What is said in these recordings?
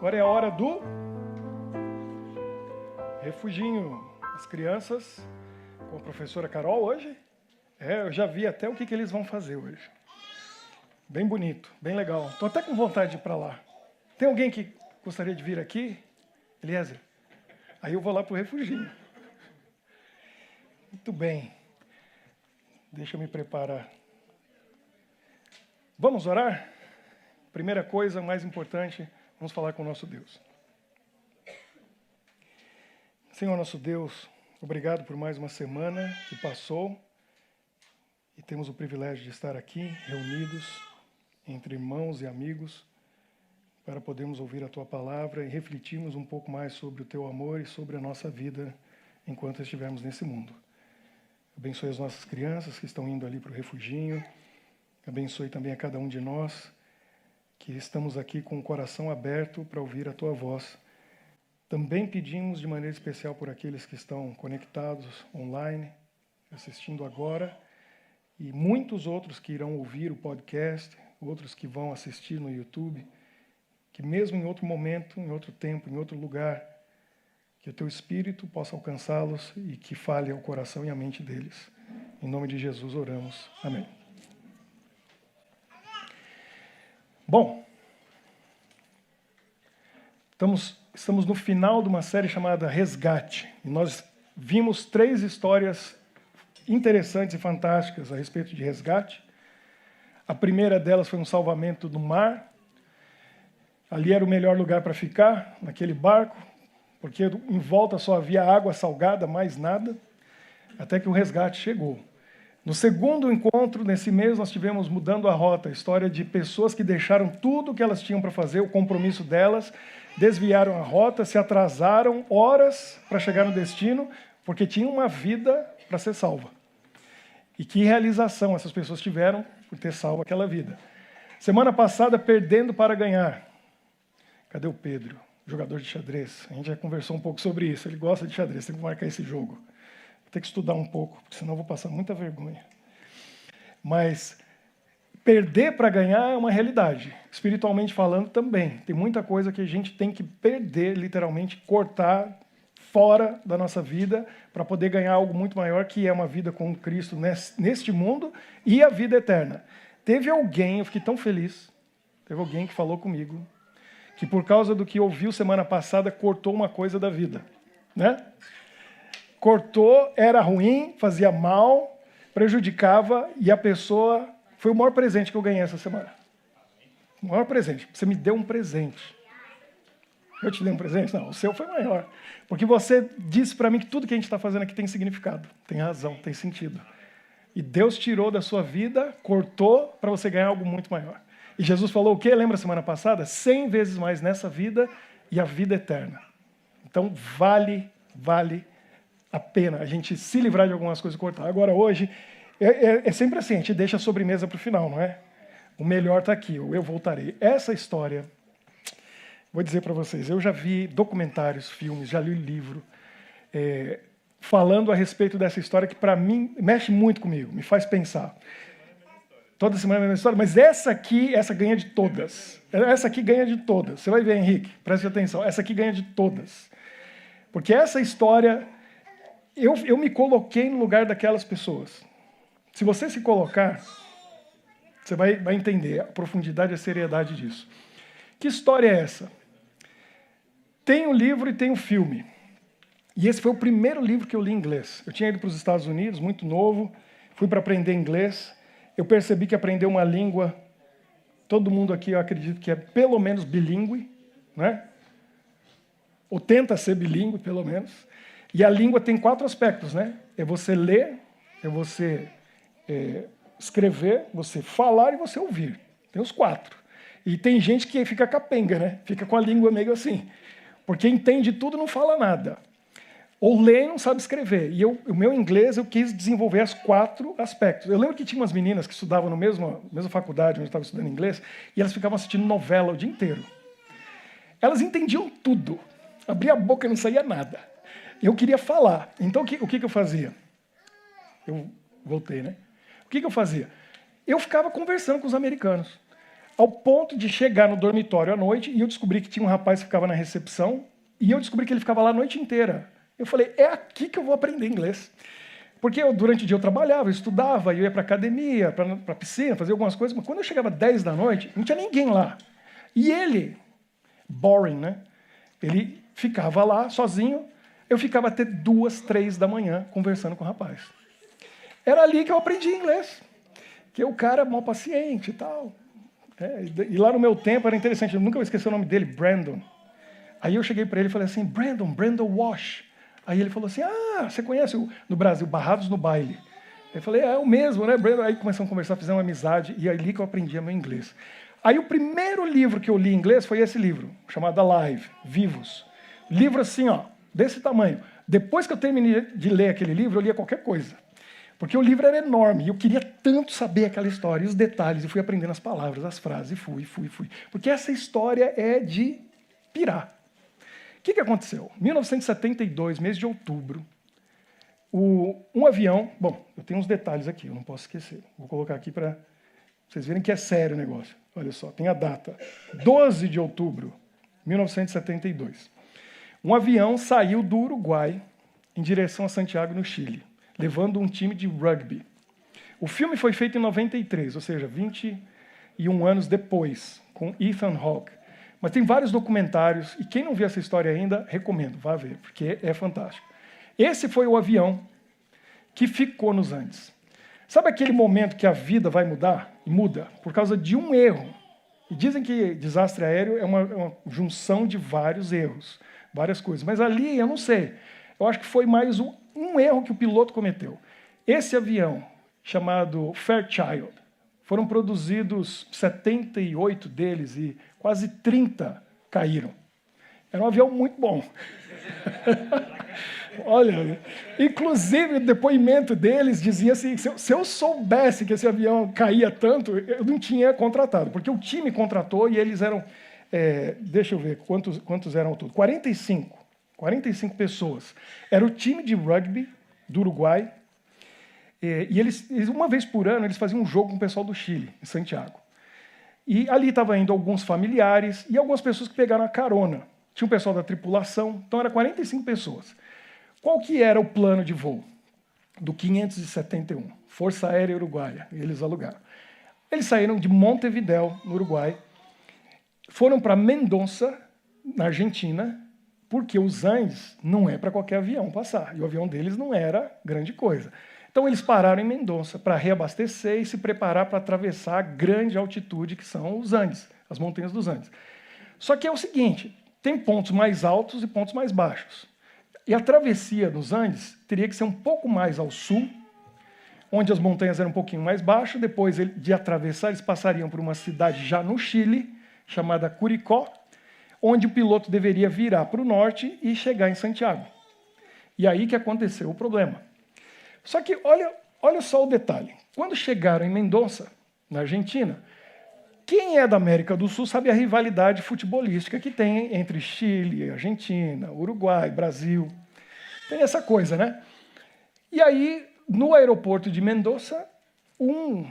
Agora é a hora do refuginho. As crianças com a professora Carol hoje. Eu já vi até o que eles vão fazer hoje. Bem bonito, bem legal. Estou até com vontade de ir para lá. Tem alguém que gostaria de vir aqui? Eliezer? Aí eu vou lá para o refuginho. Muito bem. Deixa eu me preparar. Vamos orar? Primeira coisa, mais importante, vamos falar com o nosso Deus. Senhor nosso Deus, obrigado por mais uma semana que passou e temos o privilégio de estar aqui reunidos entre irmãos e amigos para podermos ouvir a Tua palavra e refletirmos um pouco mais sobre o Teu amor e sobre a nossa vida enquanto estivermos nesse mundo. Abençoe as nossas crianças que estão indo ali para o refuginho. Abençoe também a cada um de nós que estamos aqui com o coração aberto para ouvir a Tua voz. Também pedimos de maneira especial por aqueles que estão conectados online, assistindo agora, e muitos outros que irão ouvir o podcast, outros que vão assistir no YouTube, que mesmo em outro momento, em outro tempo, em outro lugar, que o Teu Espírito possa alcançá-los e que fale ao coração e à mente deles. Em nome de Jesus oramos. Amém. Bom, estamos no final de uma série chamada Resgate. E nós vimos 3 histórias interessantes e fantásticas a respeito de resgate. A primeira delas foi um salvamento do mar. Ali era o melhor lugar para ficar, naquele barco, porque em volta só havia água salgada, mais nada, até que o resgate chegou. No segundo encontro, nesse mês, nós tivemos Mudando a Rota, a história de pessoas que deixaram tudo o que elas tinham para fazer, o compromisso delas, desviaram a rota, se atrasaram horas para chegar no destino, porque tinham uma vida para ser salva. E que realização essas pessoas tiveram por ter salvo aquela vida. Semana passada, Perdendo para Ganhar. Cadê o Pedro, jogador de xadrez? A gente já conversou um pouco sobre isso, ele gosta de xadrez, tem que marcar esse jogo. Vou ter que estudar um pouco, porque senão eu vou passar muita vergonha. Mas perder para ganhar é uma realidade. Espiritualmente falando também. Tem muita coisa que a gente tem que perder, literalmente, cortar fora da nossa vida para poder ganhar algo muito maior, que é uma vida com Cristo neste mundo e a vida eterna. Teve alguém, eu fiquei tão feliz, teve alguém que falou comigo, que por causa do que ouviu semana passada, cortou uma coisa da vida, né? Cortou, era ruim, fazia mal, prejudicava, e a pessoa... Foi o maior presente que eu ganhei essa semana. O maior presente. Você me deu um presente. Eu te dei um presente? Não, o seu foi maior. Porque você disse para mim que tudo que a gente está fazendo aqui tem significado, tem razão, tem sentido. E Deus tirou da sua vida, cortou para você ganhar algo muito maior. E Jesus falou o quê? Lembra semana passada? 100 vezes mais nessa vida e a vida eterna. Então vale a pena a gente se livrar de algumas coisas e cortar. Agora, hoje, é sempre assim, a gente deixa a sobremesa para o final, não é? O melhor está aqui, eu voltarei. Essa história, vou dizer para vocês, eu já vi documentários, filmes, já li livro, falando a respeito dessa história que, para mim, mexe muito comigo, me faz pensar. Toda semana é a mesma história, mas essa ganha de todas. Essa aqui ganha de todas. Você vai ver, Henrique, preste atenção, essa aqui ganha de todas. Porque essa história... Eu me coloquei no lugar daquelas pessoas. Se você se colocar, você vai entender a profundidade e a seriedade disso. Que história é essa? Tem o livro e tem o filme. E esse foi o primeiro livro que eu li em inglês. Eu tinha ido para os Estados Unidos, muito novo, fui para aprender inglês. Eu percebi que aprender uma língua, todo mundo aqui, eu acredito que é pelo menos bilíngue, né? Ou tenta ser bilíngue, pelo menos. E a língua tem 4 aspectos, né? É você ler, é você escrever, você falar e você ouvir. Tem os 4. E tem gente que fica capenga, né? Fica com a língua meio assim. Porque entende tudo e não fala nada. Ou lê e não sabe escrever. E o meu inglês, eu quis desenvolver os 4 aspectos. Eu lembro que tinha umas meninas que estudavam na mesma faculdade onde eu estava estudando inglês, e elas ficavam assistindo novela o dia inteiro. Elas entendiam tudo. Abria a boca e não saía nada. Eu queria falar. Então, o que eu fazia? Eu voltei, né? O que eu fazia? Eu ficava conversando com os americanos. ao ponto de chegar no dormitório à noite e eu descobri que tinha um rapaz que ficava na recepção e eu descobri que ele ficava lá a noite inteira. Eu falei, é aqui que eu vou aprender inglês. Porque durante o dia eu trabalhava, eu estudava, eu ia para academia, para a piscina, fazia algumas coisas, mas quando eu chegava 10 da noite, não tinha ninguém lá. E ele, boring, né? Ele ficava lá sozinho, eu ficava até 2, 3 da manhã conversando com o rapaz. Era ali que eu aprendi inglês. Que o cara é mal paciente e tal. E lá no meu tempo era interessante, eu nunca vou esquecer o nome dele, Brandon. Aí eu cheguei para ele e falei assim, Brandon Walsh. Aí ele falou assim, você conhece no Brasil, Barrados no Baile? Eu falei, é o mesmo, né, Brandon? Aí começamos a conversar, fizemos uma amizade, e é ali que eu aprendi meu inglês. Aí o primeiro livro que eu li em inglês foi esse livro, chamado Alive, Vivos. Livro assim, ó, desse tamanho. Depois que eu terminei de ler aquele livro, eu lia qualquer coisa. Porque o livro era enorme, e eu queria tanto saber aquela história, e os detalhes, e fui aprendendo as palavras, as frases, e fui. Porque essa história é de pirar. O que aconteceu? Em 1972, mês de outubro, um avião... Bom, eu tenho uns detalhes aqui, eu não posso esquecer. Vou colocar aqui para vocês verem que é sério o negócio. Olha só, tem a data. 12 de outubro, 1972. Um avião saiu do Uruguai em direção a Santiago, no Chile, levando um time de rugby. O filme foi feito em 93, ou seja, 21 anos depois, com Ethan Hawke. Mas tem vários documentários, e quem não viu essa história ainda, recomendo, vá ver, porque é fantástico. Esse foi o avião que ficou nos Andes. Sabe aquele momento que a vida vai mudar? E muda por causa de um erro. E dizem que desastre aéreo é uma junção de vários erros, várias coisas. Mas ali, eu não sei, eu acho que foi mais um erro que o piloto cometeu. Esse avião, chamado Fairchild, foram produzidos 78 deles e quase 30 caíram. Era um avião muito bom. Olha, inclusive o depoimento deles dizia assim, se eu soubesse que esse avião caía tanto, eu não tinha contratado, porque o time contratou e eles eram, deixa eu ver, quantos eram ao todo? 45 pessoas. Era o time de rugby do Uruguai, e eles, uma vez por ano, eles faziam um jogo com o pessoal do Chile, em Santiago. E ali estavam indo alguns familiares e algumas pessoas que pegaram a carona. Tinha um pessoal da tripulação, então era 45 pessoas. Qual que era o plano de voo do 571? Força Aérea Uruguaia, eles alugaram. Eles saíram de Montevidéu, no Uruguai, foram para Mendoza, na Argentina, porque os Andes não é para qualquer avião passar, e o avião deles não era grande coisa. Então eles pararam em Mendoza para reabastecer e se preparar para atravessar a grande altitude que são os Andes, as montanhas dos Andes. Só que é o seguinte, tem pontos mais altos e pontos mais baixos. E a travessia dos Andes teria que ser um pouco mais ao sul, onde as montanhas eram um pouquinho mais baixas. Depois de atravessar, eles passariam por uma cidade já no Chile, chamada Curicó, onde o piloto deveria virar para o norte e chegar em Santiago. E aí que aconteceu o problema. Só que olha só o detalhe. Quando chegaram em Mendoza, na Argentina, quem é da América do Sul sabe a rivalidade futebolística que tem entre Chile, Argentina, Uruguai, Brasil. Tem essa coisa, né? E aí, no aeroporto de Mendoza, um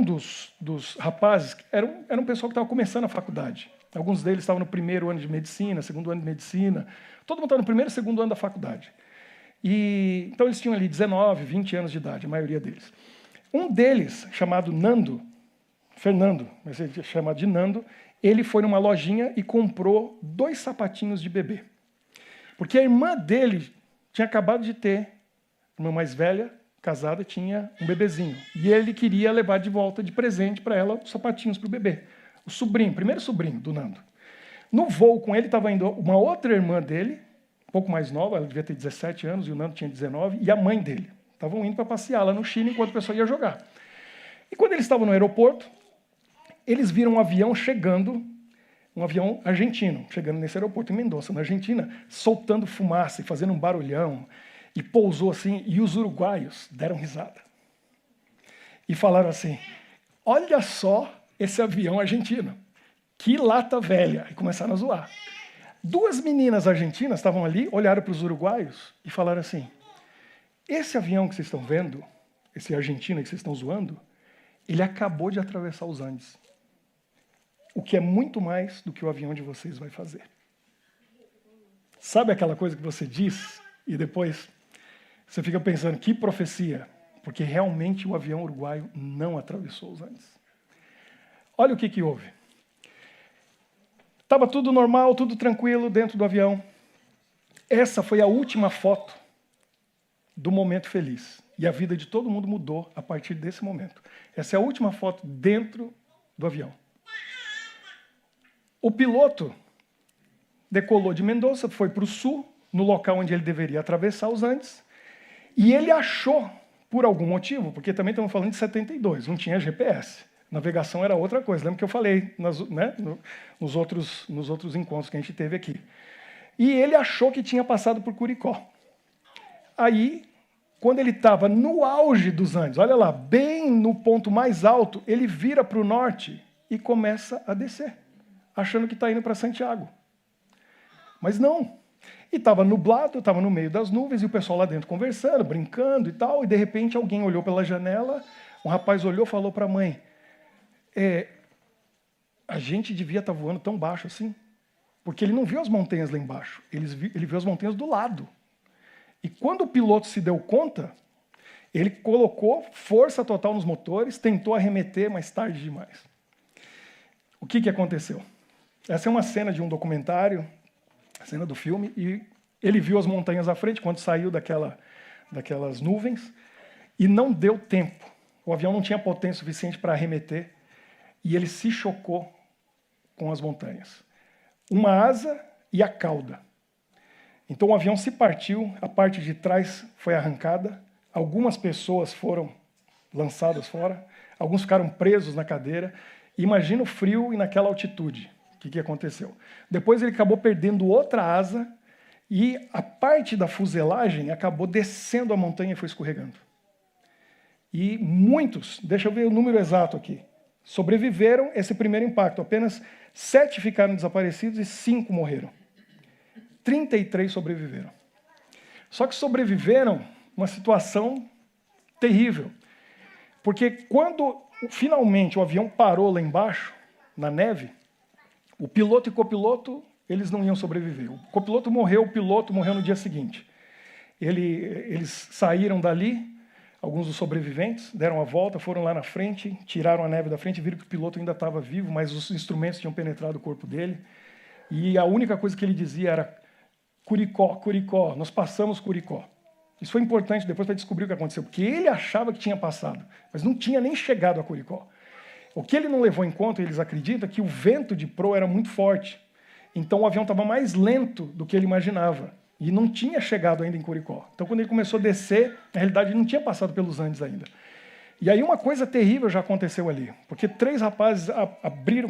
dos rapazes era um pessoal que estava começando a faculdade. Alguns deles estavam no primeiro ano de medicina, segundo ano de medicina. Todo mundo estava no primeiro e segundo ano da faculdade. Então eles tinham ali 19, 20 anos de idade, a maioria deles. Um deles, chamado Fernando, mas ele é chamado de Nando, ele foi numa lojinha e comprou 2 sapatinhos de bebê. Porque a irmã dele tinha acabado de ter, a irmã mais velha, casada, tinha um bebezinho. E ele queria levar de volta de presente para ela os sapatinhos para o bebê. O sobrinho, primeiro sobrinho do Nando. No voo com ele estava indo uma outra irmã dele, um pouco mais nova, ela devia ter 17 anos, e o Nando tinha 19, e a mãe dele. Estavam indo para passear lá no Chile enquanto o pessoal ia jogar. E quando eles estavam no aeroporto, eles viram um avião chegando, um avião argentino, chegando nesse aeroporto em Mendoza, na Argentina, soltando fumaça e fazendo um barulhão, e pousou assim, e os uruguaios deram risada. E falaram assim, olha só esse avião argentino, que lata velha, e começaram a zoar. 2 meninas argentinas estavam ali, olharam para os uruguaios e falaram assim, esse avião que vocês estão vendo, esse argentino que vocês estão zoando, ele acabou de atravessar os Andes. o que é muito mais do que o avião de vocês vai fazer. Sabe aquela coisa que você diz e depois você fica pensando, que profecia? Porque realmente o avião uruguaio não atravessou os Andes. Olha o que houve. Estava tudo normal, tudo tranquilo dentro do avião. Essa foi a última foto do momento feliz. E a vida de todo mundo mudou a partir desse momento. Essa é a última foto dentro do avião. O piloto decolou de Mendoza, foi para o sul, no local onde ele deveria atravessar os Andes, e ele achou, por algum motivo, porque também estamos falando de 72, não tinha GPS. Navegação era outra coisa, lembra que eu falei nos outros encontros que a gente teve aqui. E ele achou que tinha passado por Curicó. Aí, quando ele estava no auge dos Andes, olha lá, bem no ponto mais alto, ele vira para o norte e começa a descer, achando que está indo para Santiago. Mas não. E estava nublado, estava no meio das nuvens, e o pessoal lá dentro conversando, brincando e tal, e de repente alguém olhou pela janela, um rapaz olhou e falou para a mãe, a gente devia estar voando tão baixo assim, porque ele não viu as montanhas lá embaixo, ele viu as montanhas do lado. E quando o piloto se deu conta, ele colocou força total nos motores, tentou arremeter, mas tarde demais. O que aconteceu? Essa é uma cena de um documentário, a cena do filme, e ele viu as montanhas à frente quando saiu daquelas nuvens, e não deu tempo. O avião não tinha potência suficiente para arremeter, e ele se chocou com as montanhas. Uma asa e a cauda. Então o avião se partiu, a parte de trás foi arrancada, algumas pessoas foram lançadas fora, alguns ficaram presos na cadeira. Imagina o frio e naquela altitude. O que aconteceu? Depois ele acabou perdendo outra asa e a parte da fuselagem acabou descendo a montanha e foi escorregando. E muitos, deixa eu ver o número exato aqui, sobreviveram esse primeiro impacto. Apenas 7 ficaram desaparecidos e 5 morreram. 33 sobreviveram. Só que sobreviveram uma situação terrível. Porque quando finalmente o avião parou lá embaixo, na neve, o piloto e o copiloto, eles não iam sobreviver. O copiloto morreu, o piloto morreu no dia seguinte. Eles saíram dali, alguns dos sobreviventes, deram a volta, foram lá na frente, tiraram a neve da frente, viram que o piloto ainda estava vivo, mas os instrumentos tinham penetrado o corpo dele. E a única coisa que ele dizia era Curicó, Curicó, nós passamos Curicó. Isso foi importante depois para descobrir o que aconteceu, porque ele achava que tinha passado, mas não tinha nem chegado a Curicó. O que ele não levou em conta, eles acreditam, é que o vento de proa era muito forte. Então o avião estava mais lento do que ele imaginava. E não tinha chegado ainda em Curicó. Então quando ele começou a descer, na realidade ele não tinha passado pelos Andes ainda. E aí uma coisa terrível já aconteceu ali. Porque 3 rapazes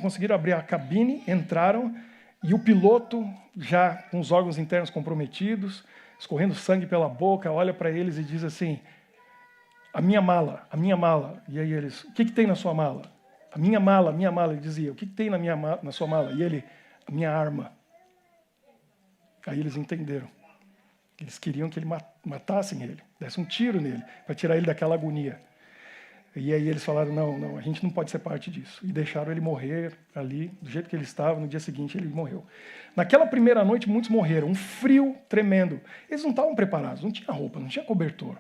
conseguiram abrir a cabine, entraram, e o piloto, já com os órgãos internos comprometidos, escorrendo sangue pela boca, olha para eles e diz assim, a minha mala. E aí eles, o que tem na sua mala? A minha mala, ele dizia, o que tem na sua mala? E ele, a minha arma. Aí eles entenderam. Eles queriam que matassem ele, dessem um tiro nele, para tirar ele daquela agonia. E aí eles falaram, não, a gente não pode ser parte disso. E deixaram ele morrer ali, do jeito que ele estava, no dia seguinte ele morreu. Naquela primeira noite, muitos morreram, um frio tremendo. Eles não estavam preparados, não tinha roupa, não tinha cobertor.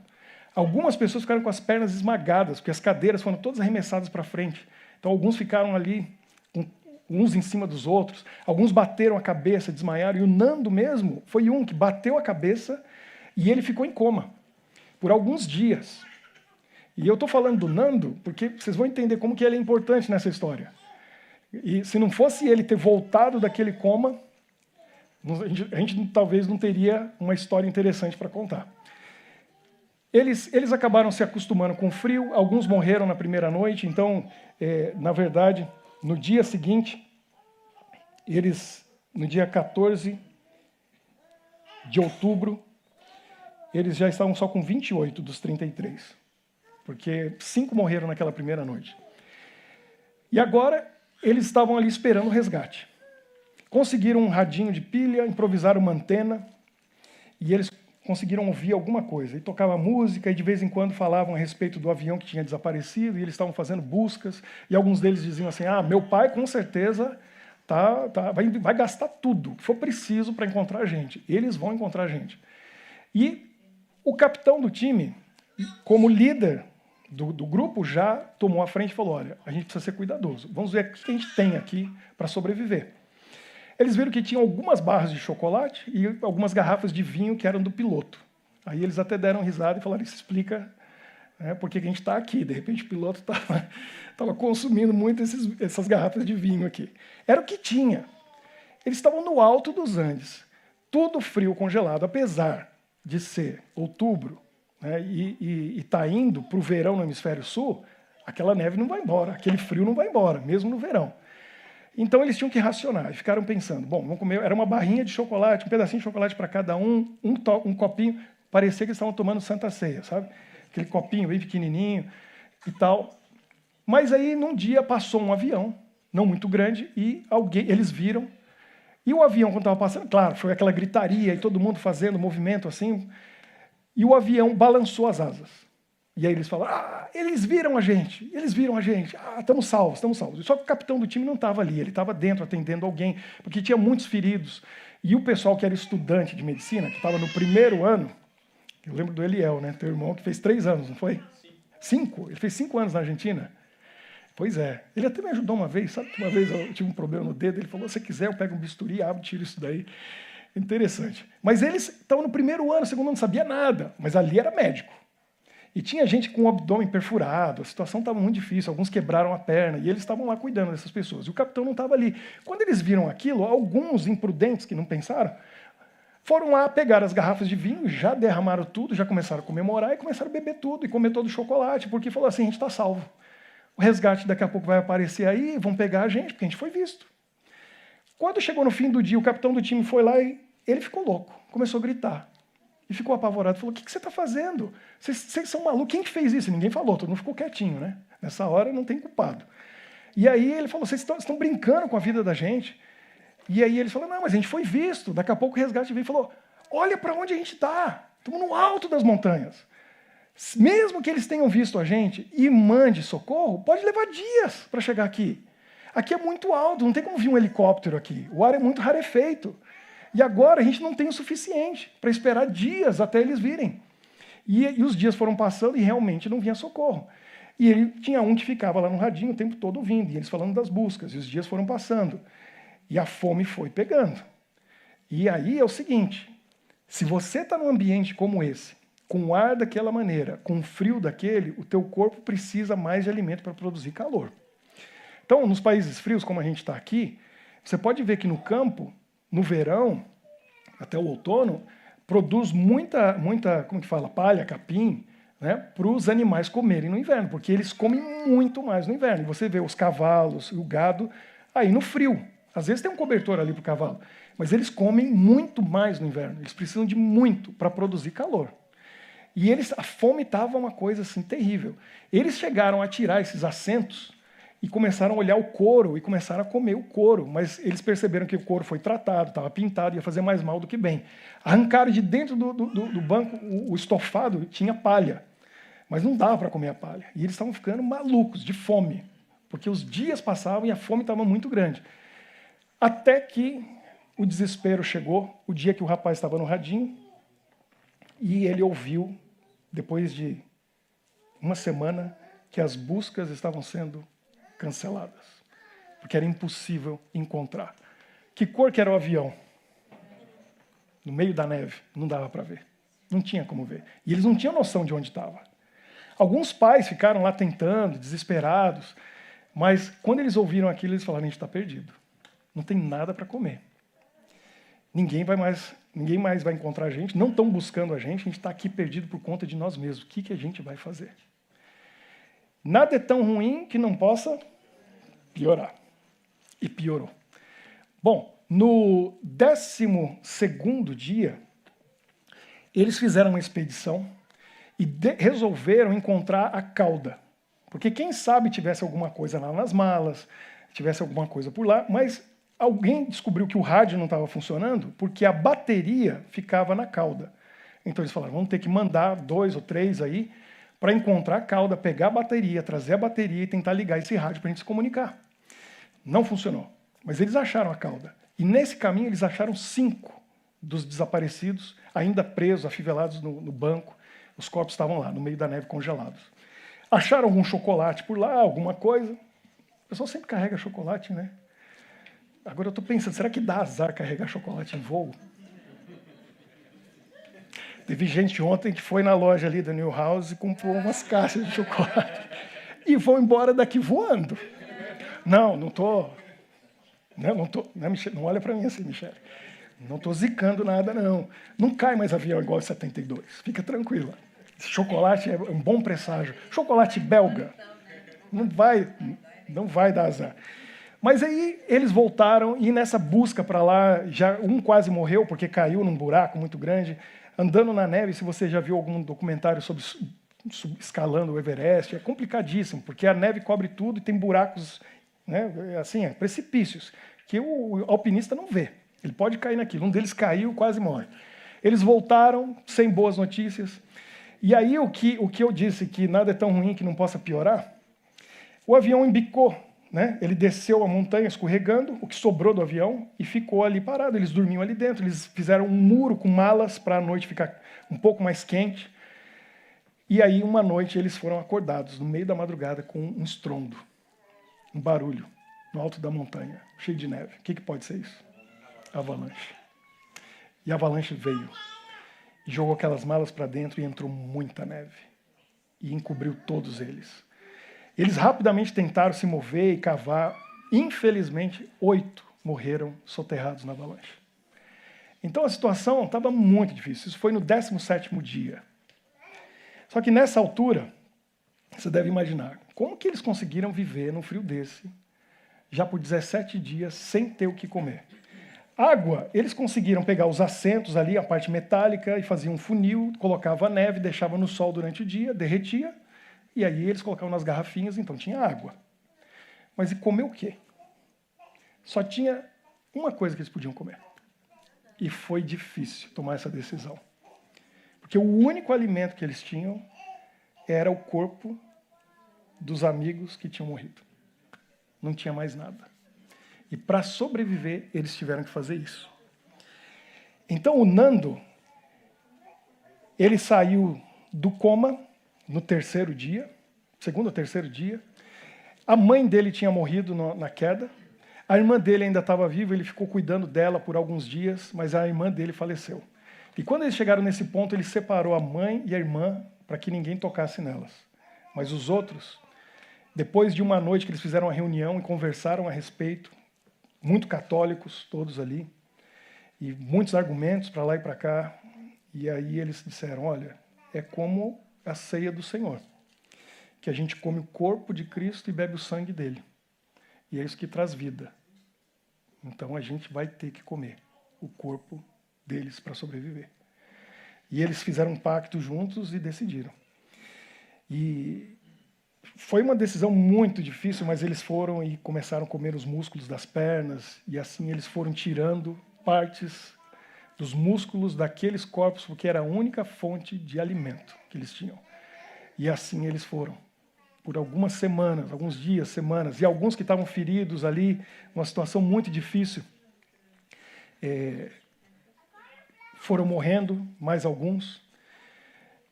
Algumas pessoas ficaram com as pernas esmagadas, porque as cadeiras foram todas arremessadas para frente. Então alguns ficaram ali, uns em cima dos outros, alguns bateram a cabeça, desmaiaram, e o Nando mesmo foi um que bateu a cabeça e ele ficou em coma por alguns dias. E eu estou falando do Nando porque vocês vão entender como que ele é importante nessa história. E se não fosse ele ter voltado daquele coma, a gente talvez não teria uma história interessante para contar. Eles acabaram se acostumando com o frio, alguns morreram na primeira noite, então, na verdade, no dia seguinte, no dia 14 de outubro, eles já estavam só com 28 dos 33, porque 5 morreram naquela primeira noite. E agora, eles estavam ali esperando o resgate. Conseguiram um radinho de pilha, improvisaram uma antena, e eles conseguiram ouvir alguma coisa. E tocava música, e de vez em quando falavam a respeito do avião que tinha desaparecido, e eles estavam fazendo buscas, e alguns deles diziam assim, meu pai com certeza vai gastar tudo que for preciso para encontrar a gente. Eles vão encontrar a gente. E o capitão do time, como líder do grupo, já tomou a frente e falou, olha, a gente precisa ser cuidadoso. Vamos ver o que a gente tem aqui para sobreviver. Eles viram que tinham algumas barras de chocolate e algumas garrafas de vinho que eram do piloto. Aí eles até deram risada e falaram, isso explica por que a gente está aqui. De repente o piloto estava consumindo muito essas garrafas de vinho aqui. Era o que tinha. Eles estavam no alto dos Andes, tudo frio, congelado, apesar de ser outubro, e está indo para o verão no hemisfério sul, aquela neve não vai embora, aquele frio não vai embora, mesmo no verão. Então eles tinham que racionar e ficaram pensando, bom, vamos comer, era uma barrinha de chocolate, um pedacinho de chocolate para cada um copinho, parecia que eles estavam tomando Santa Ceia, sabe? Aquele copinho bem pequenininho e tal. Mas aí, num dia, passou um avião, não muito grande, e eles viram, e o avião, quando estava passando, claro, foi aquela gritaria, e todo mundo fazendo movimento assim, e o avião balançou as asas. E aí eles falaram, eles viram a gente, estamos salvos. Só que o capitão do time não estava ali, ele estava dentro atendendo alguém, porque tinha muitos feridos. E o pessoal que era estudante de medicina, que estava no primeiro ano, eu lembro do Eliel, teu irmão, que fez 3 anos, não foi? 5? Ele fez 5 anos na Argentina. Pois é. Ele até me ajudou uma vez, sabe? Uma vez eu tive um problema no dedo, ele falou, se quiser eu pego um bisturi, abro, tiro isso daí. Interessante. Mas eles estavam no primeiro ano, segundo ano, não sabia nada, mas ali era médico. E tinha gente com o abdômen perfurado, a situação estava muito difícil, alguns quebraram a perna, e eles estavam lá cuidando dessas pessoas. E o capitão não estava ali. Quando eles viram aquilo, alguns imprudentes que não pensaram, foram lá pegar as garrafas de vinho, já derramaram tudo, já começaram a comemorar e começaram a beber tudo e comer todo o chocolate, porque falou assim, a gente está salvo. O resgate daqui a pouco vai aparecer aí, vão pegar a gente, porque a gente foi visto. Quando chegou no fim do dia, o capitão do time foi lá e ele ficou louco, começou a gritar. E ficou apavorado, falou, o que você está fazendo? Vocês são malucos, quem que fez isso? Ninguém falou, todo mundo ficou quietinho, Nessa hora não tem culpado. E aí ele falou, vocês estão brincando com a vida da gente. E aí eles falaram, não, mas a gente foi visto. Daqui a pouco o resgate veio e falou, olha para onde a gente está, estamos no alto das montanhas. Mesmo que eles tenham visto a gente e mande socorro, pode levar dias para chegar aqui. Aqui é muito alto, não tem como vir um helicóptero aqui, o ar é muito rarefeito. E agora a gente não tem o suficiente para esperar dias até eles virem. E os dias foram passando e realmente não vinha socorro. E ele tinha um que ficava lá no radinho o tempo todo ouvindo, e eles falando das buscas, e os dias foram passando. E a fome foi pegando. E aí é o seguinte, se você está num ambiente como esse, com o ar daquela maneira, com o frio daquele, o teu corpo precisa mais de alimento para produzir calor. Então, nos países frios, como a gente está aqui, você pode ver que no campo, no verão, até o outono, produz muita como que fala, palha, capim, para os animais comerem no inverno, porque eles comem muito mais no inverno. E você vê os cavalos e o gado aí no frio. Às vezes tem um cobertor ali para o cavalo, mas eles comem muito mais no inverno. Eles precisam de muito para produzir calor. E a fome estava uma coisa assim terrível. Eles chegaram a tirar esses assentos e começaram a olhar o couro e começaram a comer o couro, mas eles perceberam que o couro foi tratado, estava pintado, ia fazer mais mal do que bem. Arrancaram de dentro do banco o estofado, tinha palha, mas não dava para comer a palha. E eles estavam ficando malucos, de fome, porque os dias passavam e a fome estava muito grande. Até que o desespero chegou, o dia que o rapaz estava no radinho, e ele ouviu, depois de uma semana, que as buscas estavam sendo canceladas, porque era impossível encontrar. Que cor que era o avião? No meio da neve, não dava para ver. Não tinha como ver. E eles não tinham noção de onde estava. Alguns pais ficaram lá tentando, desesperados, mas quando eles ouviram aquilo, eles falaram, a gente está perdido. Não tem nada para comer. Ninguém mais vai encontrar a gente, não estão buscando a gente está aqui perdido por conta de nós mesmos. O que a gente vai fazer? Nada é tão ruim que não possa piorar. E piorou. Bom, no 12º dia, eles fizeram uma expedição e resolveram encontrar a cauda. Porque quem sabe tivesse alguma coisa lá nas malas, tivesse alguma coisa por lá, mas alguém descobriu que o rádio não estava funcionando porque a bateria ficava na cauda. Então eles falaram, vamos ter que mandar 2 ou 3 aí para encontrar a cauda, pegar a bateria, trazer a bateria e tentar ligar esse rádio para a gente se comunicar. Não funcionou, mas eles acharam a cauda. E nesse caminho eles acharam 5 dos desaparecidos, ainda presos, afivelados no banco. Os corpos estavam lá, no meio da neve, congelados. Acharam algum chocolate por lá, alguma coisa. O pessoal sempre carrega chocolate, né? Agora eu estou pensando, será que dá azar carregar chocolate em voo? Teve gente ontem que foi na loja ali da New House e comprou umas caixas de chocolate. E vão embora daqui voando. Não estou... Não olha para mim assim, Michele. Não estou zicando nada, não. Não cai mais avião igual em 72. Fica tranquila. Chocolate é um bom presságio. Chocolate belga. Não vai dar azar. Mas aí eles voltaram e nessa busca para lá, já um quase morreu porque caiu num buraco muito grande, andando na neve. Se você já viu algum documentário sobre escalando o Everest, é complicadíssimo, porque a neve cobre tudo e tem buracos, né, assim, precipícios, que o alpinista não vê. Ele pode cair naquilo. Um deles caiu, quase morre. Eles voltaram sem boas notícias. E aí o que eu disse, que nada é tão ruim que não possa piorar, o avião embicou. Né? Ele desceu a montanha escorregando, o que sobrou do avião, e ficou ali parado. Eles dormiam ali dentro, eles fizeram um muro com malas para a noite ficar um pouco mais quente. E aí, uma noite, eles foram acordados, no meio da madrugada, com um estrondo, um barulho, no alto da montanha, cheio de neve. O que pode ser isso? Avalanche. E a avalanche veio, e jogou aquelas malas para dentro e entrou muita neve, e encobriu todos eles. Eles rapidamente tentaram se mover e cavar. Infelizmente, 8 morreram soterrados na avalanche. Então a situação estava muito difícil. Isso foi no 17º dia. Só que nessa altura, você deve imaginar, como que eles conseguiram viver num frio desse, já por 17 dias, sem ter o que comer? Água, eles conseguiram pegar os assentos ali, a parte metálica, e faziam um funil, colocava a neve, deixava no sol durante o dia, derretia, e aí eles colocavam nas garrafinhas, então tinha água. Mas e comer o quê? Só tinha uma coisa que eles podiam comer. E foi difícil tomar essa decisão. Porque o único alimento que eles tinham era o corpo dos amigos que tinham morrido. Não tinha mais nada. E para sobreviver, eles tiveram que fazer isso. Então o Nando, ele saiu do coma no 3º dia, 2º ou 3º dia. A mãe dele tinha morrido na queda. A irmã dele ainda estava viva, ele ficou cuidando dela por alguns dias, mas a irmã dele faleceu. E quando eles chegaram nesse ponto, ele separou a mãe e a irmã para que ninguém tocasse nelas. Mas os outros, depois de uma noite que eles fizeram uma reunião e conversaram a respeito, muito católicos todos ali, e muitos argumentos para lá e para cá, e aí eles disseram, olha, é como a ceia do Senhor, que a gente come o corpo de Cristo e bebe o sangue dele. E é isso que traz vida. Então a gente vai ter que comer o corpo deles para sobreviver. E eles fizeram um pacto juntos e decidiram. E foi uma decisão muito difícil, mas eles foram e começaram a comer os músculos das pernas, e assim eles foram tirando partes dos músculos daqueles corpos, porque era a única fonte de alimento que eles tinham. E assim eles foram, por algumas semanas, alguns dias, semanas, e alguns que estavam feridos ali, numa situação muito difícil, foram morrendo, mais alguns,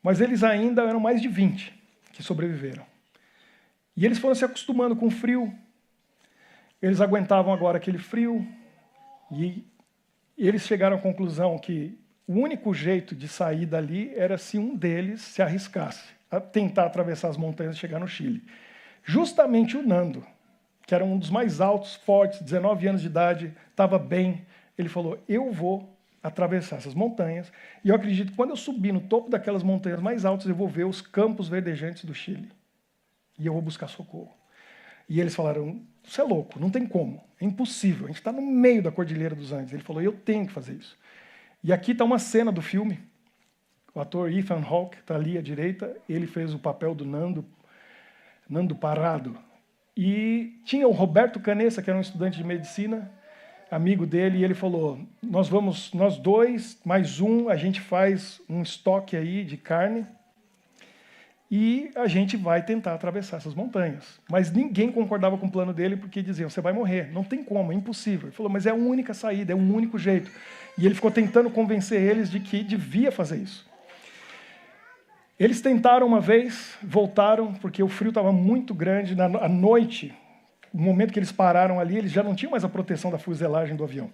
mas eles ainda eram mais de 20 que sobreviveram. E eles foram se acostumando com o frio, eles aguentavam agora aquele frio, e eles chegaram à conclusão que o único jeito de sair dali era se um deles se arriscasse a tentar atravessar as montanhas e chegar no Chile. Justamente o Nando, que era um dos mais altos, fortes, 19 anos de idade, estava bem, ele falou, eu vou atravessar essas montanhas, e eu acredito que quando eu subir no topo daquelas montanhas mais altas, eu vou ver os campos verdejantes do Chile. E eu vou buscar socorro. E eles falaram, você é louco, não tem como, é impossível, a gente está no meio da Cordilheira dos Andes. Ele falou, eu tenho que fazer isso. E aqui está uma cena do filme, o ator Ethan Hawke está ali à direita, ele fez o papel do Nando parado. E tinha o Roberto Canessa, que era um estudante de medicina, amigo dele, e ele falou, nós dois, mais um, a gente faz um estoque aí de carne e a gente vai tentar atravessar essas montanhas. Mas ninguém concordava com o plano dele, porque diziam, você vai morrer, não tem como, é impossível. Ele falou, mas é a única saída, é o único jeito. E ele ficou tentando convencer eles de que devia fazer isso. Eles tentaram uma vez, voltaram, porque o frio estava muito grande. À noite, no momento que eles pararam ali, eles já não tinham mais a proteção da fuselagem do avião.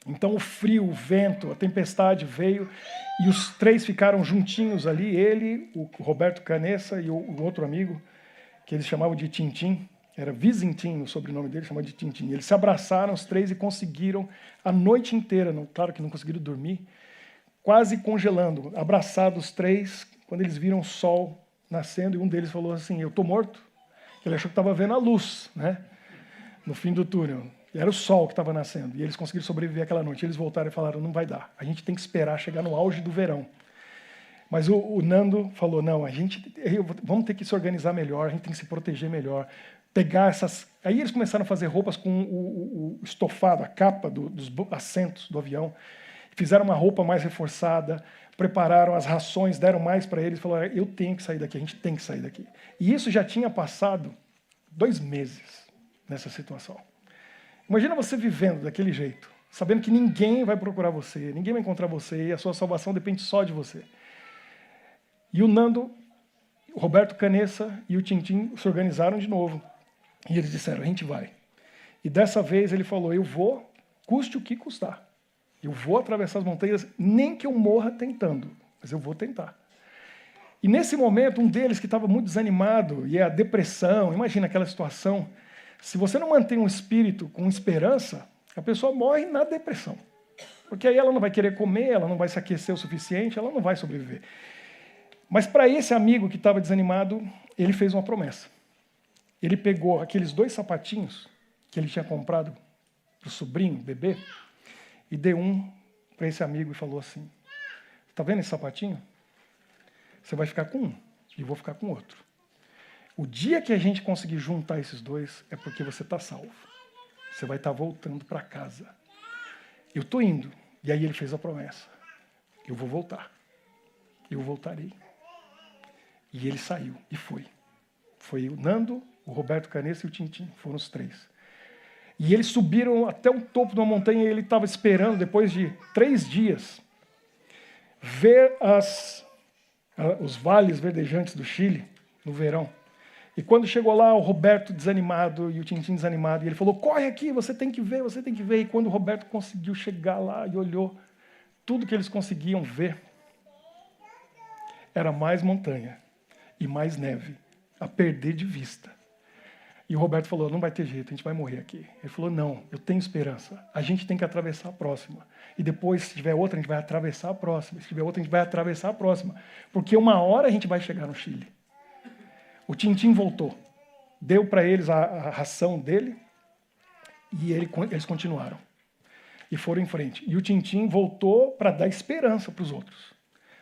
Então o frio, o vento, a tempestade veio e os três ficaram juntinhos ali, ele, o Roberto Canessa e o outro amigo, que eles chamavam de Tintim, era Vizintim o sobrenome dele, chamava de Tintim. Eles se abraçaram, os três, e conseguiram a noite inteira, claro que não conseguiram dormir, quase congelando, abraçados os três, quando eles viram o sol nascendo, e um deles falou assim, eu estou morto. Ele achou que estava vendo a luz, né, no fim do túnel. Era o sol que estava nascendo, e eles conseguiram sobreviver aquela noite. Eles voltaram e falaram, não vai dar, a gente tem que esperar chegar no auge do verão. Mas o Nando falou, não, vamos ter que se organizar melhor, a gente tem que se proteger melhor, pegar essas... Aí eles começaram a fazer roupas com o estofado, a capa dos assentos do avião, fizeram uma roupa mais reforçada, prepararam as rações, deram mais para eles, falaram, eu tenho que sair daqui, a gente tem que sair daqui. E isso já tinha passado 2 meses nessa situação. Imagina você vivendo daquele jeito, sabendo que ninguém vai procurar você, ninguém vai encontrar você, e a sua salvação depende só de você. E o Nando, o Roberto Canessa e o Tintim se organizaram de novo. E eles disseram, a gente vai. E dessa vez ele falou, eu vou, custe o que custar. Eu vou atravessar as montanhas, nem que eu morra tentando, mas eu vou tentar. E nesse momento, um deles que estava muito desanimado, e a depressão, imagina aquela situação, se você não mantém um espírito com esperança, a pessoa morre na depressão. Porque aí ela não vai querer comer, ela não vai se aquecer o suficiente, ela não vai sobreviver. Mas para esse amigo que estava desanimado, ele fez uma promessa. Ele pegou aqueles 2 sapatinhos que ele tinha comprado para o sobrinho, bebê, e deu um para esse amigo e falou assim, está vendo esse sapatinho? Você vai ficar com um e eu vou ficar com outro. O dia que a gente conseguir juntar esses 2 é porque você está salvo. Você vai estar voltando para casa. Eu estou indo. E aí ele fez a promessa. Eu vou voltar. Eu voltarei. E ele saiu e foi. Foi o Nando, o Roberto Canessa e o Tintim. Foram os 3. E eles subiram até o topo de uma montanha e ele estava esperando, depois de 3 dias, ver os vales verdejantes do Chile no verão. E quando chegou lá, o Roberto desanimado e o Tintim desanimado, e ele falou, corre aqui, você tem que ver, você tem que ver. E quando o Roberto conseguiu chegar lá e olhou, tudo que eles conseguiam ver era mais montanha e mais neve, a perder de vista. E o Roberto falou, não vai ter jeito, a gente vai morrer aqui. Ele falou, não, eu tenho esperança, a gente tem que atravessar a próxima. E depois, se tiver outra, a gente vai atravessar a próxima. Se tiver outra, a gente vai atravessar a próxima. Porque uma hora a gente vai chegar no Chile. O Tintim voltou, deu para eles a ração dele e eles continuaram. E foram em frente. E o Tintim voltou para dar esperança para os outros,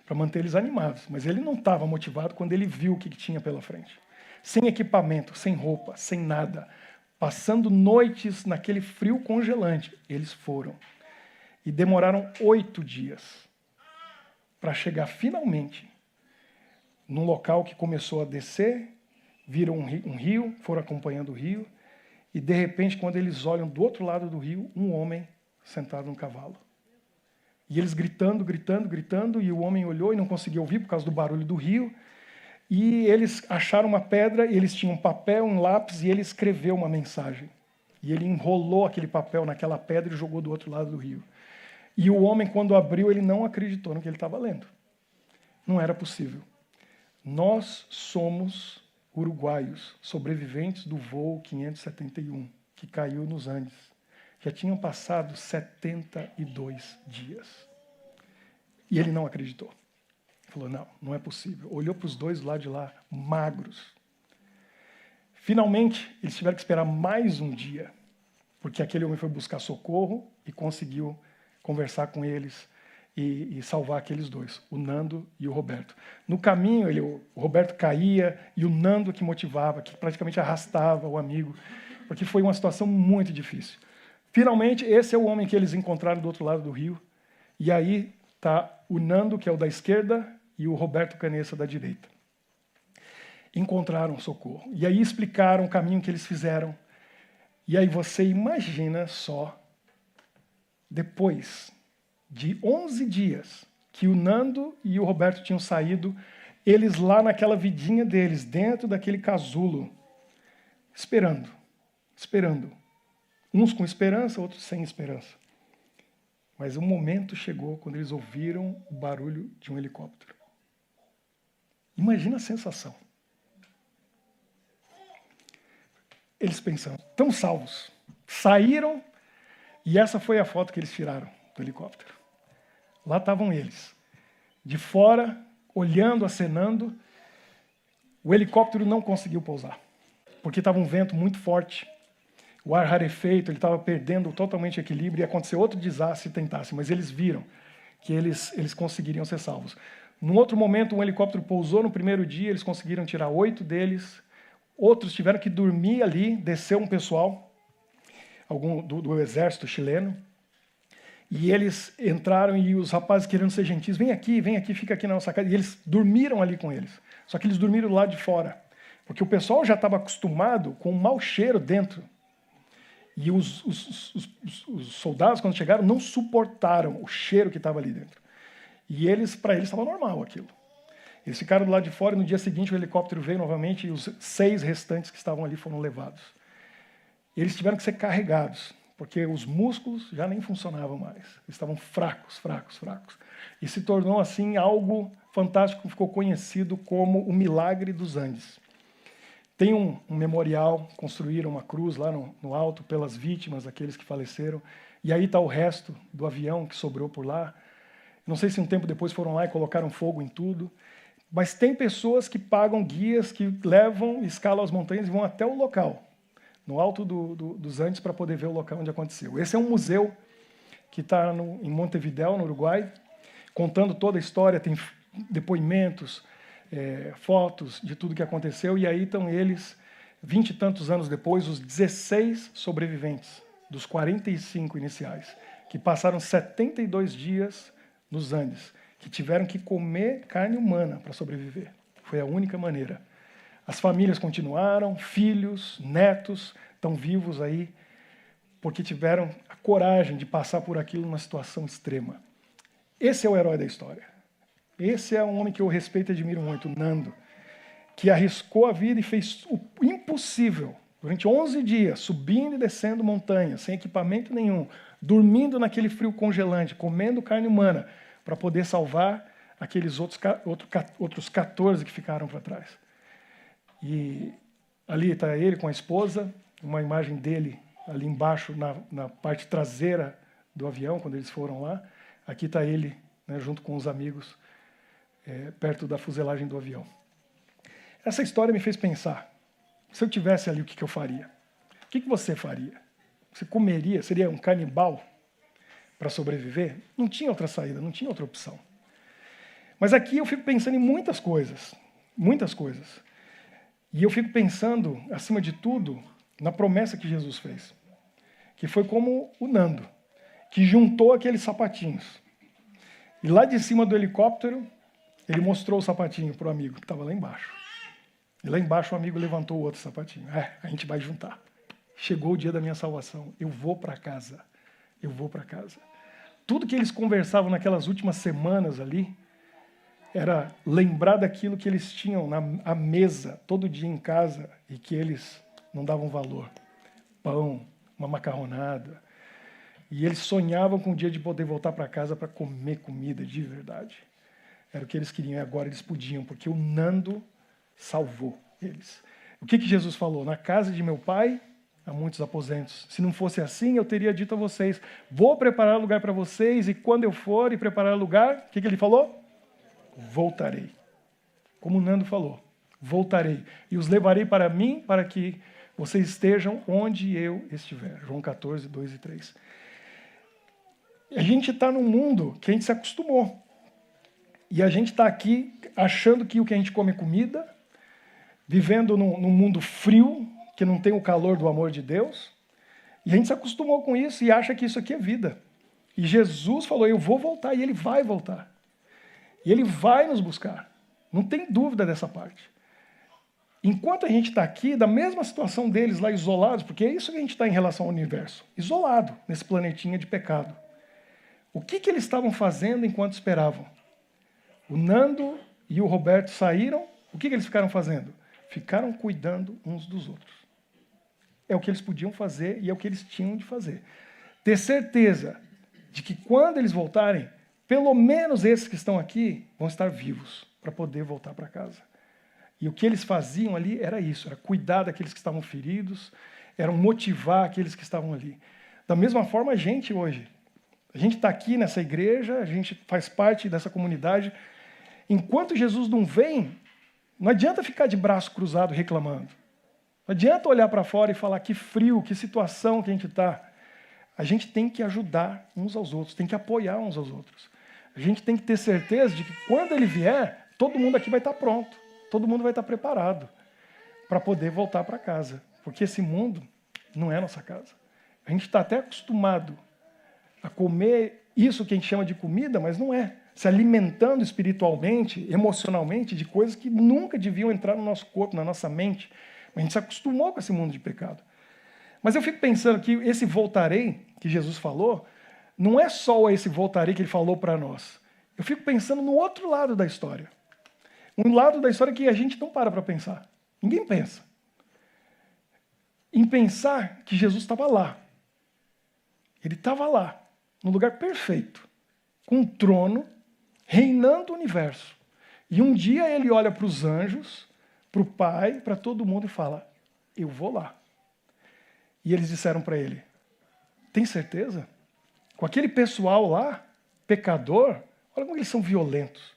para manter eles animados. Mas ele não estava motivado quando ele viu o que tinha pela frente. Sem equipamento, sem roupa, sem nada, passando noites naquele frio congelante, eles foram. E demoraram 8 dias para chegar finalmente num local que começou a descer, viram um rio, foram acompanhando o rio, e de repente, quando eles olham do outro lado do rio, um homem sentado num cavalo. E eles gritando, gritando, gritando, e o homem olhou e não conseguia ouvir por causa do barulho do rio, e eles acharam uma pedra, e eles tinham um papel, um lápis, e ele escreveu uma mensagem. E ele enrolou aquele papel naquela pedra e jogou do outro lado do rio. E o homem, quando abriu, ele não acreditou no que ele estava lendo. Não era possível. Nós somos uruguaios, sobreviventes do voo 571, que caiu nos Andes. Já tinham passado 72 dias. E ele não acreditou. Falou, não, não é possível. Olhou para os 2 do lado de lá, magros. Finalmente, eles tiveram que esperar mais um dia, porque aquele homem foi buscar socorro e conseguiu conversar com eles e salvar aqueles 2, o Nando e o Roberto. No caminho, o Roberto caía e o Nando que motivava, que praticamente arrastava o amigo, porque foi uma situação muito difícil. Finalmente, esse é o homem que eles encontraram do outro lado do rio. E aí está o Nando, que é o da esquerda, e o Roberto Canessa da direita. Encontraram socorro. E aí explicaram o caminho que eles fizeram. E aí você imagina só, depois de 11 dias que o Nando e o Roberto tinham saído, eles lá naquela vidinha deles, dentro daquele casulo, esperando. Uns com esperança, outros sem esperança. Mas o momento chegou quando eles ouviram o barulho de um helicóptero. Imagina a sensação. Eles pensando, estamos salvos. Saíram e essa foi a foto que eles tiraram do helicóptero. Lá estavam eles, de fora, olhando, acenando. O helicóptero não conseguiu pousar, porque estava um vento muito forte. O ar rarefeito, ele estava perdendo totalmente o equilíbrio e ia acontecer outro desastre se tentasse, mas eles viram que eles conseguiriam ser salvos. Num outro momento, um helicóptero pousou no primeiro dia, eles conseguiram tirar 8 deles, outros tiveram que dormir ali, desceu um pessoal, algum do exército chileno, e eles entraram e os rapazes querendo ser gentis, vem aqui, fica aqui na nossa casa, e eles dormiram ali com eles, só que eles dormiram do lado de fora, porque o pessoal já estava acostumado com um mau cheiro dentro. E os soldados, quando chegaram, não suportaram o cheiro que estava ali dentro. E para eles estava normal aquilo. Eles ficaram do lado de fora e no dia seguinte o helicóptero veio novamente e os 6 restantes que estavam ali foram levados. Eles tiveram que ser carregados, porque os músculos já nem funcionavam mais. Eles estavam fracos. E se tornou assim algo fantástico, ficou conhecido como o Milagre dos Andes. Tem um memorial, construíram uma cruz lá no alto pelas vítimas, daqueles que faleceram, e aí está o resto do avião que sobrou por lá. Não sei se um tempo depois foram lá e colocaram fogo em tudo, mas tem pessoas que pagam guias que levam, escalam as montanhas e vão até o local, no alto dos Andes, para poder ver o local onde aconteceu. Esse é um museu que está em Montevidéu, no Uruguai, contando toda a história, tem depoimentos, fotos de tudo que aconteceu, e aí estão eles, 20 e tantos anos depois, os 16 sobreviventes dos 45 iniciais, que passaram 72 dias nos Andes, que tiveram que comer carne humana para sobreviver. Foi a única maneira. As famílias continuaram, filhos, netos, estão vivos aí, porque tiveram a coragem de passar por aquilo numa situação extrema. Esse é o herói da história. Esse é um homem que eu respeito e admiro muito, Nando, que arriscou a vida e fez o impossível durante 11 dias, subindo e descendo montanhas, sem equipamento nenhum, dormindo naquele frio congelante, comendo carne humana, para poder salvar aqueles outros 14 que ficaram para trás. E ali está ele com a esposa, uma imagem dele ali embaixo, na parte traseira do avião, quando eles foram lá. Aqui está ele, né, junto com os amigos, perto da fuselagem do avião. Essa história me fez pensar, se eu tivesse ali, o que eu faria? O que você faria? Você comeria? Seria um canibal para sobreviver? Não tinha outra saída, não tinha outra opção. Mas aqui eu fico pensando em muitas coisas. E eu fico pensando, acima de tudo, na promessa que Jesus fez, que foi como o Nando, que juntou aqueles sapatinhos. E lá de cima do helicóptero, ele mostrou o sapatinho para o amigo que estava lá embaixo. E lá embaixo o amigo levantou o outro sapatinho. A gente vai juntar. Chegou o dia da minha salvação. Eu vou para casa. Tudo que eles conversavam naquelas últimas semanas ali era lembrar daquilo que eles tinham à mesa, todo dia em casa, e que eles não davam valor. Pão, uma macarronada. E eles sonhavam com o dia de poder voltar para casa para comer comida de verdade. Era o que eles queriam e agora eles podiam, porque o Nando salvou eles. O que Jesus falou? Na casa de meu pai há muitos aposentos. Se não fosse assim, eu teria dito a vocês, vou preparar lugar para vocês, e quando eu for e preparar lugar, o que ele falou? Voltarei. Como o Nando falou, voltarei. E os levarei para mim, para que vocês estejam onde eu estiver. João 14, 2 e 3. A gente está num mundo que a gente se acostumou. E a gente está aqui achando que o que a gente come é comida, vivendo num mundo frio, que não tem o calor do amor de Deus, E a gente se acostumou com isso e acha que isso aqui é vida. E Jesus falou, eu vou voltar, e ele vai voltar. E ele vai nos buscar. Não tem dúvida dessa parte. Enquanto a gente está aqui, da mesma situação deles lá isolados, porque é isso que a gente está em relação ao universo, isolado nesse planetinha de pecado. O que eles estavam fazendo enquanto esperavam? O Nando e o Roberto saíram, o que eles ficaram fazendo? Ficaram cuidando uns dos outros. É o que eles podiam fazer e é o que eles tinham de fazer. Ter certeza de que quando eles voltarem, pelo menos esses que estão aqui vão estar vivos para poder voltar para casa. E o que eles faziam ali era isso, era cuidar daqueles que estavam feridos, era motivar aqueles que estavam ali. Da mesma forma, a gente hoje. A gente está aqui nessa igreja, a gente faz parte dessa comunidade. Enquanto Jesus não vem, não adianta ficar de braço cruzado reclamando. Não adianta olhar para fora e falar que frio, que situação que a gente está. A gente tem que ajudar uns aos outros, tem que apoiar uns aos outros. A gente tem que ter certeza de que quando ele vier, todo mundo aqui vai estar pronto. Todo mundo vai estar preparado para poder voltar para casa. Porque esse mundo não é nossa casa. A gente está até acostumado a comer isso que a gente chama de comida, mas não é. Se alimentando espiritualmente, emocionalmente, de coisas que nunca deviam entrar no nosso corpo, na nossa mente. A gente se acostumou com esse mundo de pecado. Mas eu fico pensando que esse voltarei, que Jesus falou, não é só esse voltarei que ele falou para nós. Eu fico pensando no outro lado da história. Um lado da história que a gente não para pensar. Ninguém pensa. Em pensar que Jesus estava lá. Ele estava lá, no lugar perfeito, com um trono, reinando o universo. E um dia ele olha para os anjos, para o Pai, para todo mundo e fala, eu vou lá. E eles disseram para ele, tem certeza? Com aquele pessoal lá, pecador, olha como eles são violentos.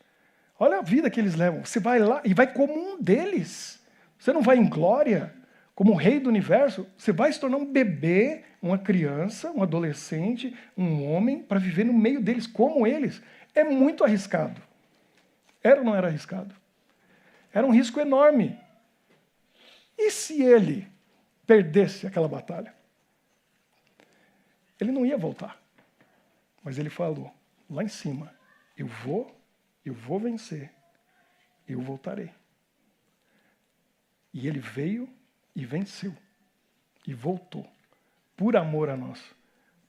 Olha a vida que eles levam. Você vai lá e vai como um deles. Você não vai em glória, como o rei do universo. Você vai se tornar um bebê, uma criança, um adolescente, um homem, para viver no meio deles, como eles. É muito arriscado. Era ou não era arriscado? Era um risco enorme. E se ele perdesse aquela batalha? Ele não ia voltar. Mas ele falou, lá em cima, eu vou vencer, eu voltarei. E ele veio e venceu. E voltou, por amor a nós,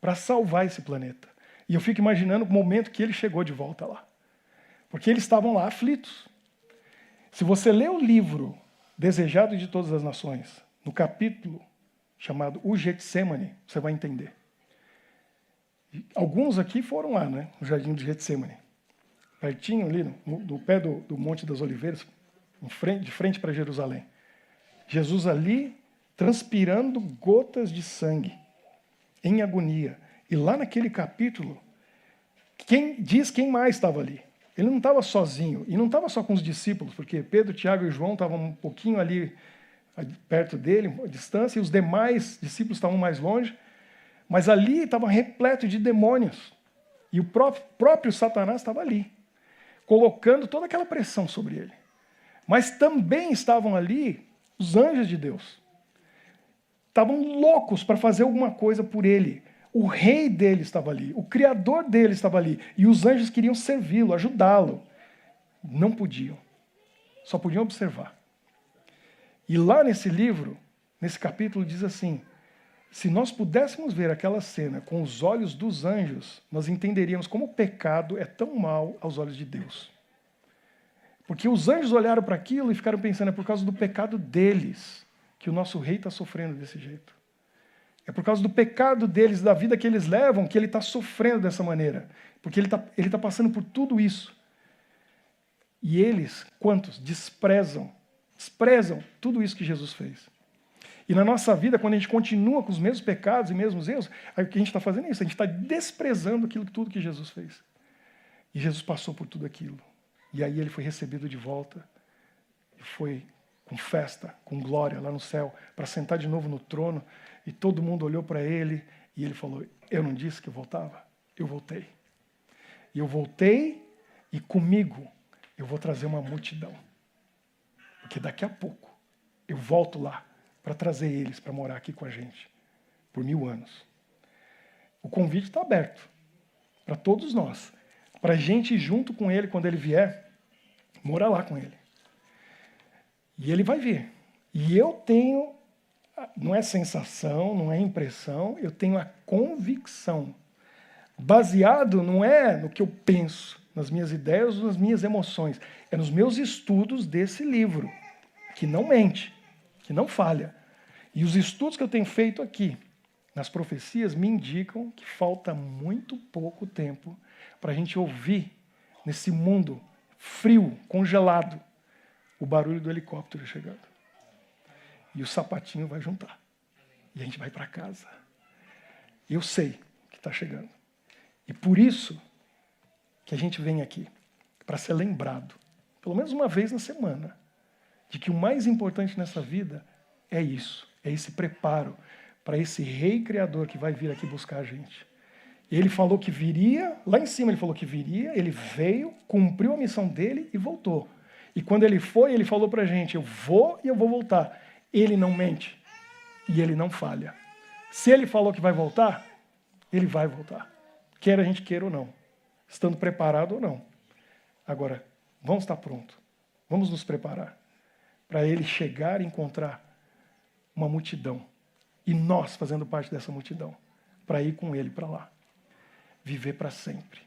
para salvar esse planeta. E eu fico imaginando o momento que ele chegou de volta lá. Porque eles estavam lá aflitos. Se você ler o livro Desejado de Todas as Nações, no capítulo chamado O Getsemane, você vai entender. Alguns aqui foram lá, né, no Jardim do Getsemane. Pertinho ali, no pé do Monte das Oliveiras, de frente para Jerusalém. Jesus ali, transpirando gotas de sangue, em agonia. E lá naquele capítulo, quem mais estava ali? Ele não estava sozinho, e não estava só com os discípulos, porque Pedro, Tiago e João estavam um pouquinho ali perto dele, a distância, e os demais discípulos estavam mais longe, mas ali estava repleto de demônios. E o próprio Satanás estava ali, colocando toda aquela pressão sobre ele. Mas também estavam ali os anjos de Deus. Estavam loucos para fazer alguma coisa por ele. O rei dele estava ali, o criador dele estava ali. E os anjos queriam servi-lo, ajudá-lo. Não podiam. Só podiam observar. E lá nesse livro, nesse capítulo, diz assim, se nós pudéssemos ver aquela cena com os olhos dos anjos, nós entenderíamos como o pecado é tão mal aos olhos de Deus. Porque os anjos olharam para aquilo e ficaram pensando, é por causa do pecado deles que o nosso rei está sofrendo desse jeito. É por causa do pecado deles, da vida que eles levam, que ele está sofrendo dessa maneira. Porque ele tá passando por tudo isso. E eles, quantos? Desprezam tudo isso que Jesus fez. E na nossa vida, quando a gente continua com os mesmos pecados e mesmos erros, aí o que a gente está fazendo é isso, a gente está desprezando tudo que Jesus fez. E Jesus passou por tudo aquilo. E aí ele foi recebido de volta, e foi com festa, com glória lá no céu, para sentar de novo no trono, e todo mundo olhou para ele, e ele falou, eu não disse que eu voltava? Eu voltei. E eu voltei, e comigo eu vou trazer uma multidão. Porque daqui a pouco eu volto lá, para trazer eles para morar aqui com a gente. por 1000 anos. O convite está aberto para todos nós, para a gente ir junto com ele quando ele vier, morar lá com ele. E ele vai vir. E eu tenho, não é sensação, não é impressão, eu tenho a convicção, baseado não é no que eu penso, nas minhas ideias ou nas minhas emoções, é nos meus estudos desse livro, que não mente, que não falha. E os estudos que eu tenho feito aqui, nas profecias, me indicam que falta muito pouco tempo para a gente ouvir, nesse mundo frio, congelado, o barulho do helicóptero chegando. E o sapatinho vai juntar. E a gente vai para casa. Eu sei que está chegando. E por isso que a gente vem aqui, para ser lembrado, pelo menos uma vez na semana, de que o mais importante nessa vida é isso, é esse preparo para esse rei criador que vai vir aqui buscar a gente. Ele falou que viria, lá em cima ele falou que viria, ele veio, cumpriu a missão dele e voltou. E quando ele foi, ele falou para a gente, eu vou e eu vou voltar. Ele não mente e ele não falha. Se ele falou que vai voltar, ele vai voltar. Quer a gente queira ou não, estando preparado ou não. Agora, vamos estar prontos, vamos nos preparar para ele chegar e encontrar uma multidão. E nós fazendo parte dessa multidão, para ir com ele para lá. Viver para sempre.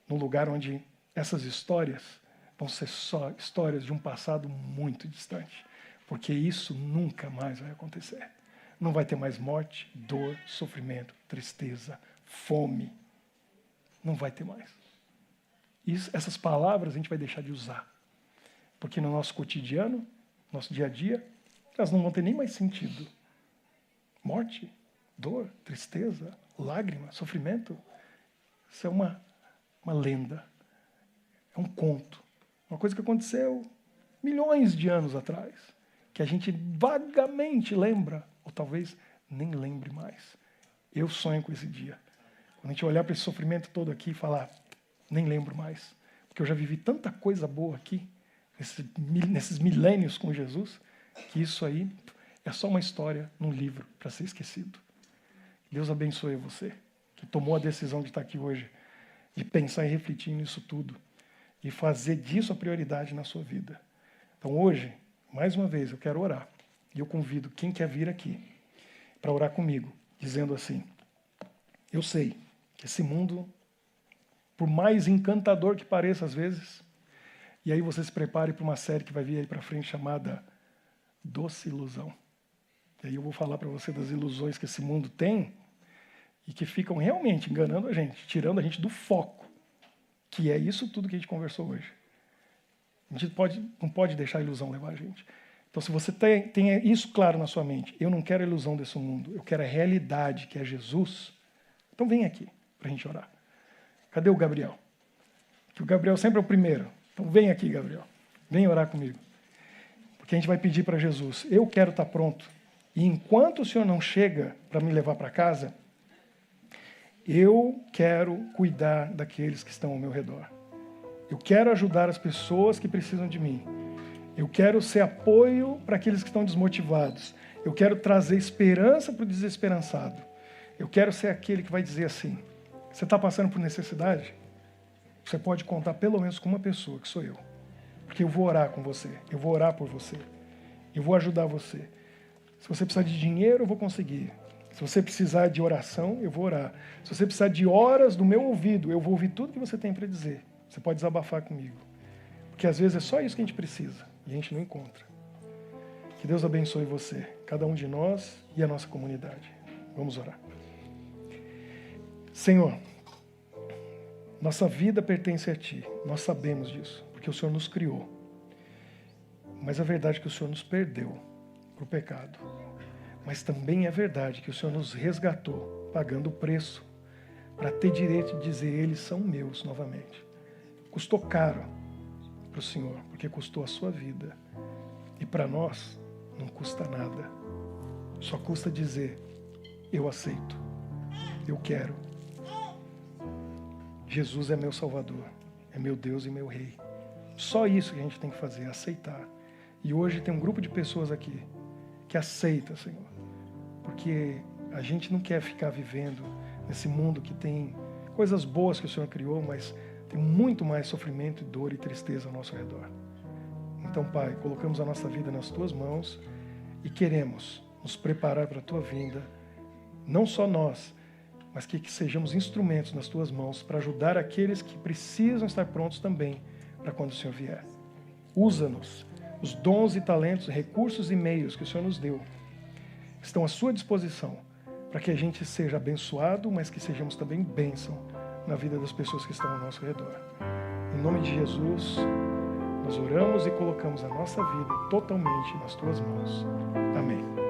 Num lugar onde essas histórias vão ser só histórias de um passado muito distante. Porque isso nunca mais vai acontecer. Não vai ter mais morte, dor, sofrimento, tristeza, fome. Não vai ter mais. Essas palavras a gente vai deixar de usar. Porque no nosso cotidiano, nosso dia a dia, elas não vão ter nem mais sentido. Morte, dor, tristeza, lágrima, sofrimento, isso é uma lenda, é um conto, uma coisa que aconteceu milhões de anos atrás, que a gente vagamente lembra, ou talvez nem lembre mais. Eu sonho com esse dia, quando a gente olhar para esse sofrimento todo aqui e falar, nem lembro mais, porque eu já vivi tanta coisa boa aqui, nesses milênios com Jesus, que isso aí é só uma história num livro para ser esquecido. Deus abençoe você, que tomou a decisão de estar aqui hoje, de pensar e refletir nisso tudo, e fazer disso a prioridade na sua vida. Então hoje, mais uma vez, eu quero orar. E eu convido quem quer vir aqui para orar comigo, dizendo assim, eu sei que esse mundo, por mais encantador que pareça às vezes, e aí você se prepare para uma série que vai vir aí para frente chamada Doce Ilusão. E aí eu vou falar para você das ilusões que esse mundo tem e que ficam realmente enganando a gente, tirando a gente do foco, que é isso tudo que a gente conversou hoje. A gente não pode deixar a ilusão levar a gente. Então, se você tem isso claro na sua mente, eu não quero a ilusão desse mundo, eu quero a realidade, que é Jesus, então vem aqui para a gente orar. Cadê o Gabriel? Que o Gabriel sempre é o primeiro. Então vem aqui, Gabriel. Vem orar comigo. Porque a gente vai pedir para Jesus, eu quero estar pronto. E enquanto o Senhor não chega para me levar para casa, eu quero cuidar daqueles que estão ao meu redor. Eu quero ajudar as pessoas que precisam de mim. Eu quero ser apoio para aqueles que estão desmotivados. Eu quero trazer esperança para o desesperançado. Eu quero ser aquele que vai dizer assim, você está passando por necessidade? Você pode contar pelo menos com uma pessoa, que sou eu. Porque eu vou orar com você, eu vou orar por você, eu vou ajudar você. Se você precisar de dinheiro, eu vou conseguir. Se você precisar de oração, eu vou orar. Se você precisar de horas do meu ouvido, eu vou ouvir tudo que você tem para dizer. Você pode desabafar comigo. Porque às vezes é só isso que a gente precisa e a gente não encontra. Que Deus abençoe você, cada um de nós e a nossa comunidade. Vamos orar. Senhor, nossa vida pertence a Ti. Nós sabemos disso, porque o Senhor nos criou. Mas a verdade é que o Senhor nos perdeu para o pecado. Mas também é verdade que o Senhor nos resgatou, pagando o preço, para ter direito de dizer, eles são meus novamente. Custou caro para o Senhor, porque custou a sua vida. E para nós, não custa nada. Só custa dizer, eu aceito, eu quero. Jesus é meu Salvador, é meu Deus e meu Rei. Só isso que a gente tem que fazer, aceitar. E hoje tem um grupo de pessoas aqui que aceita, Senhor, porque A gente não quer ficar vivendo nesse mundo que tem coisas boas que o Senhor criou, mas tem muito mais sofrimento, dor e tristeza ao nosso redor. Então, Pai, colocamos a nossa vida nas Tuas mãos e queremos nos preparar para a Tua vinda, não só nós, mas que sejamos instrumentos nas Tuas mãos para ajudar aqueles que precisam estar prontos também para quando o Senhor vier. Usa-nos, os dons e talentos, recursos e meios que o Senhor nos deu estão à Sua disposição para que a gente seja abençoado, mas que sejamos também bênção na vida das pessoas que estão ao nosso redor. Em nome de Jesus, nós oramos e colocamos a nossa vida totalmente nas Tuas mãos. Amém.